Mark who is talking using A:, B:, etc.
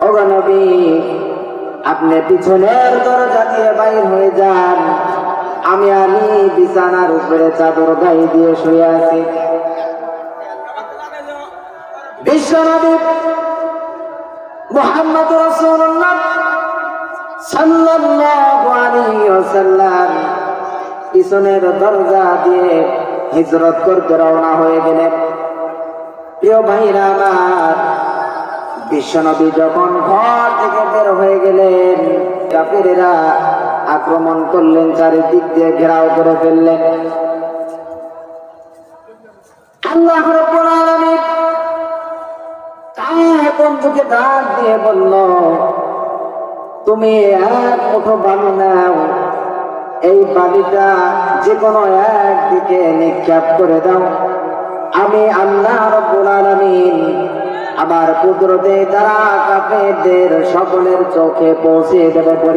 A: ওগো নবী, আপনি পিছনের দরজা দিয়ে বাইর হয়ে যান, আমি বিছানার উপরে চাদর গায়ে দিয়ে শুয়ে আছি। বিশ্বনবী মুহাম্মদ রাসূলুল্লাহ সাল্লাল্লাহু আলাইহি ওয়াসাল্লাম পিছনের দরজা দিয়ে হিজরত করতে রওনা হয়ে গেলেন। প্রিয় ভাইরা আমার, বিশ্বনবী যখন ঘর থেকে বের হয়ে গেলেন, কাফেরেরা আক্রমণ করলেন, চারিদিক দিয়ে ঘেরাও করে ফেললেন। আল্লাহ রাব্বুল আলামিন তার বন্ধুকে ডাক দিয়ে বলল, তুমি এক মুঠো বালু নাও, এই বালিটা যে কোনো একদিকে নিক্ষেপ করে দাও, আমি আল্লাহ রাব্বুল আলামিন আমার কুদরতে দ্বারা কাফেরদের সকলের চোখে পৌঁছে দেব।